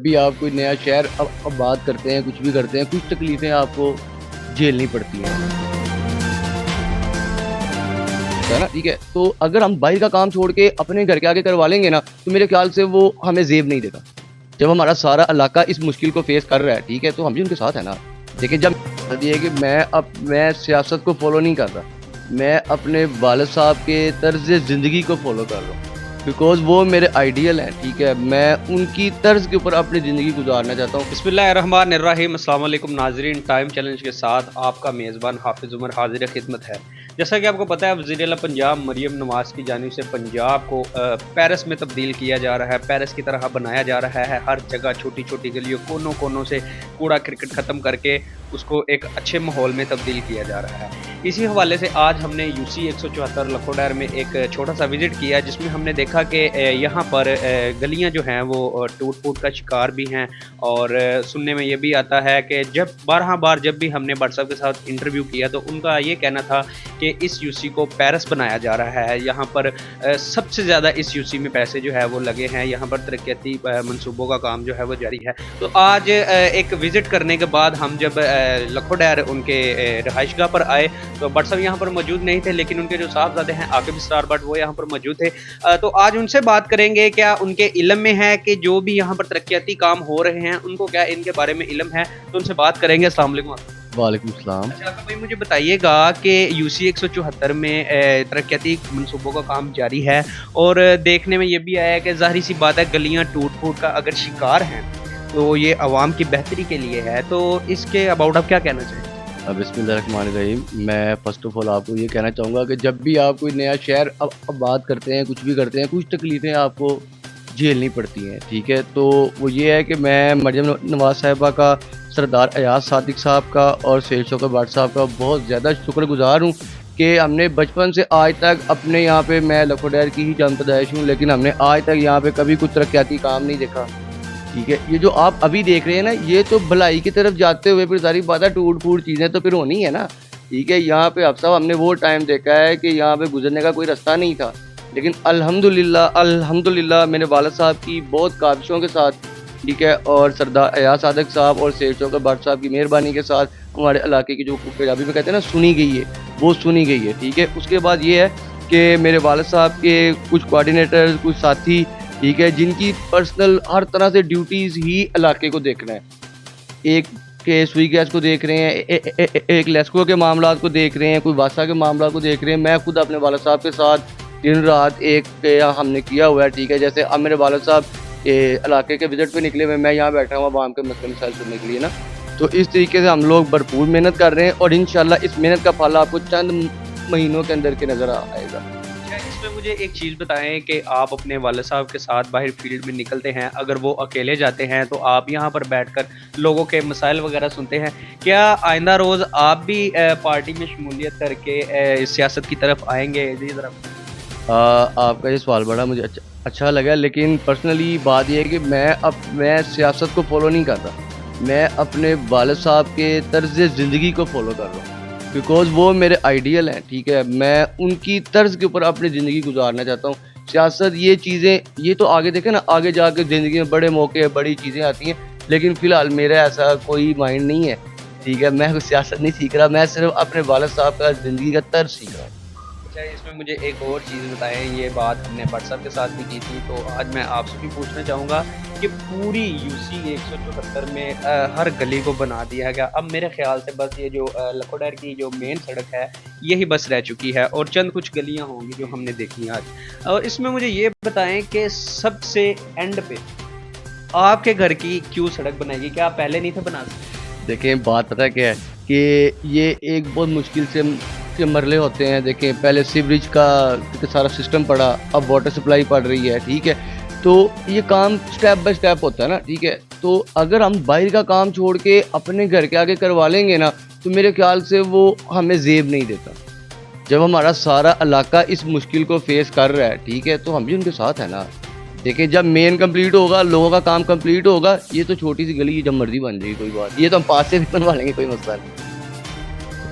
भी आप कोई नया शहर अब बात करते हैं, कुछ भी करते हैं, कुछ तकलीफ़ें आपको झेलनी पड़ती हैं, है ना? ठीक है, तो अगर हम बाहर का काम छोड़ के अपने घर के आगे करवा लेंगे ना, तो मेरे ख़्याल से वो हमें ज़ेब नहीं देगा। जब हमारा सारा इलाका इस मुश्किल को फ़ेस कर रहा है, ठीक है, तो हम भी उनके साथ हैं ना। देखिए, जब ये है कि मैं सियासत को फ़ॉलो नहीं कर रहा, मैं अपने वालिद साहब के तर्ज़ ज़िंदगी को फ़ॉलो कर रहा हूँ। बिकॉज़ वो मेरे आइडियल हैं, ठीक है? मैं उनकी तर्ज़ के ऊपर अपनी ज़िंदगी गुज़ारना चाहता हूँ। बिस्मिल्लाहिर्रहमानिर्रहीम, अस्सलाम वालेकुम नाज़रीन। टाइम चैलेंज के साथ आपका मेज़बान हाफ़िज़ उमर हाज़िर खिदमत है। जैसा कि आपको पता है, वज़ीर आला पंजाब मरियम नवाज़ की जानिब से पंजाब को पेरिस में तब्दील किया जा रहा है, पेरिस की तरह बनाया जा रहा है। हर जगह छोटी-छोटी गलियों, कोनों-कोनों से कूड़ा करकट ख़त्म करके उसको एक अच्छे माहौल में तब्दील किया जा रहा है। इसी हवाले से आज हमने यूसी 174 लखोडैर में एक छोटा-सा विज़िट किया, जिसमें हमने देखा कि यहाँ पर गलियाँ जो हैं वो टूट-फूट का शिकार भी हैं। और सुनने में ये भी आता है कि जब 12 बार जब भी हमने भट्ट साहब के साथ इंटरव्यू किया, तो उनका ये कहना था कि इस यूसी को पेरिस बनाया जा रहा है। यहाँ पर सबसे ज़्यादा इस यूसी में पैसे जो है वो लगे हैं। यहाँ पर तरक्याती मंसूबों का काम जो है वो जारी है। तो आज एक विज़िट करने के बाद हम जब लखोडैर उनके रहायशगाह पर आए, तो भट्ट साहब यहाँ पर मौजूद नहीं थे, लेकिन उनके जो साहबजादे हैं आकिब इसरार भट्ट, वो यहाँ पर मौजूद थे। तो आज उनसे बात करेंगे, क्या उनके इल्म में है कि जो भी यहाँ पर तरक्याती काम हो रहे हैं, उनको क्या इनके बारे में इल्म है? तो उनसे बात करेंगे। अस्सलाम वालेकुम। वालेकुम सलाम। अच्छा आका भाई, मुझे बताइएगा कि यूसी 174 में तरक्याती मंसूबों का काम जारी है, और देखने में ये भी आया है कि ज़ाहिर सी बात है, गलियाँ टूट-फूट का अगर शिकार हैं, तो ये आवाम की बेहतरी के लिए है। तो इसके अबाउट आप क्या कहना चाहेंगे? बिस्मिल्लाहिर्रहमानिर्रहीम। मैं फ़र्स्ट ऑफ़ ऑल आपको ये कहना चाहूँगा कि जब भी आप कोई नया शहर अब बात करते हैं, कुछ भी करते हैं, कुछ तकलीफ़ें आपको झेलनी पड़ती हैं, ठीक है? तो वो ये है कि मैं मरियम नवाज़ साहिबा का, सरदार अयाज सादिक साहब का और सैयद शौकत भट्ट साहब का बहुत ज़्यादा शुक्रगुज़ार हूँ कि हमने बचपन से आज तक अपने यहाँ पे, मैं लखोडैर की ही जन्म पैदाइश हूँ, लेकिन हमने आज तक यहाँ पे कभी कुछ तरक्याती काम नहीं देखा। ठीक है, ये जो आप अभी देख रहे हैं ना, ये तो भलाई की तरफ जाते हुए फिर सारी बात है, टूट-फूट चीज़ें तो फिर होनी है ना। ठीक है, यहाँ पे अब साहब हमने वो टाइम देखा है कि यहाँ पे गुज़रने का कोई रास्ता नहीं था, लेकिन अल्हम्दुलिल्लाह मेरे वालिद साहब की बहुत काविशों के साथ, ठीक है, और सरदार अयाज सादिक साहब और सैयद शौकत भट्ट साहब की मेहरबानी के साथ हमारे इलाके की जो पंजाबी में कहते हैं ना सुनी गई है, वो सुनी गई है। ठीक है, उसके बाद ये है कि मेरे वालिद साहब के कुछ कोऑर्डिनेटर, कुछ साथी, ठीक है, जिनकी पर्सनल हर तरह से ड्यूटीज़ ही इलाके को देखना है। एक के सुई गैस को देख रहे हैं, एक लेस्को के मामलात को देख रहे हैं, कोई वासा के मामलात को देख रहे हैं। मैं खुद अपने वालिद साहब के साथ दिन रात एक हमने किया हुआ है। ठीक है, जैसे अब मेरे वालिद साहब इलाके के विज़िट पे निकले हुए, मैं यहाँ बैठा हुआ आवाम के मसले मसाइल सुनने के लिए ना। तो इस तरीके से हम लोग भरपूर मेहनत कर रहे हैं और इंशाल्लाह इस मेहनत का फल आपको चंद महीनों के अंदर के नज़र आएगा। अच्छा, इसमें मुझे एक चीज़ बताएं कि आप अपने वालिद साहब के साथ बाहर फील्ड में निकलते हैं, अगर वो अकेले जाते हैं तो आप यहाँ पर बैठकर लोगों के मसाइल वगैरह सुनते हैं। क्या आइंदा रोज़ आप भी पार्टी में शमूलियत करके सियासत की तरफ आएंगे? जी ज़रा। आपका ये सवाल बड़ा मुझे अच्छा लगा, लेकिन पर्सनली बात ये है कि मैं सियासत को फ़ॉलो नहीं कर रहा, मैं अपने वालिद साहब के तर्ज़ ज़िंदगी को फ़ॉलो कर रहा हूँ। बिकॉज़ वो मेरे आइडियल हैं, ठीक है? मैं उनकी तर्ज़ के ऊपर अपनी ज़िंदगी गुज़ारना चाहता हूँ। सियासत ये चीज़ें, ये तो आगे देखें ना, आगे जाके ज़िंदगी में बड़े मौके, बड़ी चीज़ें आती हैं, लेकिन फ़िलहाल मेरा ऐसा कोई माइंड नहीं है, ठीक है? मैं सियासत नहीं सीख रहा, मैं सिर्फ़ अपने वालिद साहब का ज़िंदगी का तर्ज़ सीख रहा हूँ। अच्छा, इसमें मुझे एक और चीज़ बताएं। ये बात हमने भट्ट साहब के साथ भी की थी, तो आज मैं आपसे भी पूछना चाहूँगा कि पूरी यूसी 174 में हर गली को बना दिया गया। अब मेरे ख्याल से बस ये जो लखोडैर की जो मेन सड़क है, यही बस रह चुकी है, और चंद कुछ गलियाँ होंगी जो हमने देखी आज। और इसमें मुझे ये बताएं कि सबसे एंड पे आपके घर की क्यों सड़क बनाएगी? क्या आप पहले नहीं थे बना सकते? देखें, बात पता है क्या है कि ये एक बहुत मुश्किल से के मरले होते हैं। देखें, पहले सीवरेज का सारा सिस्टम पड़ा, अब वाटर सप्लाई पड़ रही है, ठीक है? तो ये काम स्टेप बाय स्टेप होता है ना, ठीक है? तो अगर हम बाहर का काम छोड़ के अपने घर के आगे करवा लेंगे ना, तो मेरे ख्याल से वो हमें ज़ेब नहीं देता। जब हमारा सारा इलाका इस मुश्किल को फेस कर रहा है, ठीक है, तो हम भी उनके साथ हैं ना। देखिए, जब मेन कंप्लीट होगा, लोगों का काम कंप्लीट होगा, ये तो छोटी सी गली जब मर्जी बन जाएगी, कोई बात, ये तो हम पास से भी बनवा लेंगे, कोई मसला नहीं।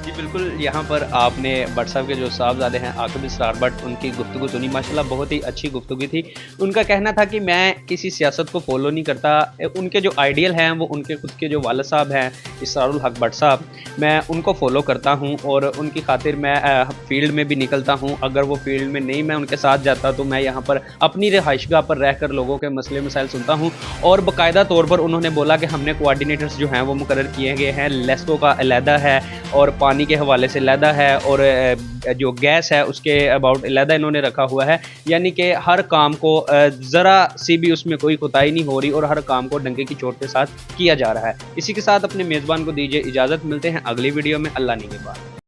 जी बिल्कुल, यहाँ पर आपने भट्ट साहब के जो साहबज़ादे हैं आकिब इसरार भट्ट, उनकी गुफ्तगू सुनी, माशाल्लाह बहुत ही अच्छी गुफ्तगू थी। उनका कहना था कि मैं किसी सियासत को फ़ॉलो नहीं करता, उनके जो आइडियल हैं वो उनके खुद के जो वालिद साहब हैं इसरारुल हक भट्ट साहब, मैं उनको फ़ॉलो करता हूँ और उनकी खातिर मैं फ़ील्ड में भी निकलता हूँ। अगर वो फ़ील्ड में नहीं मैं उनके साथ जाता तो मैं यहाँ पर अपनी रिहाइशगाह पर रहकर लोगों के मसले मसाइल सुनता हूँ। और बाकायदा तौर पर उन्होंने बोला कि हमने कोऑर्डिनेटर्स जो हैं वो मुकर्रर किए गए हैं, लेस्को का अलहदा है और पानी के हवाले से अलहदा है और जो गैस है उसके अबाउट अलहदा इन्होंने रखा हुआ है। यानी कि हर काम को ज़रा सी भी उसमें कोई कोताही नहीं हो रही और हर काम को डंके की चोट के साथ किया जा रहा है। इसी के साथ अपने मेज़बान को दीजिए इजाज़त, मिलते हैं अगली वीडियो में। अल्लाह निगहबान।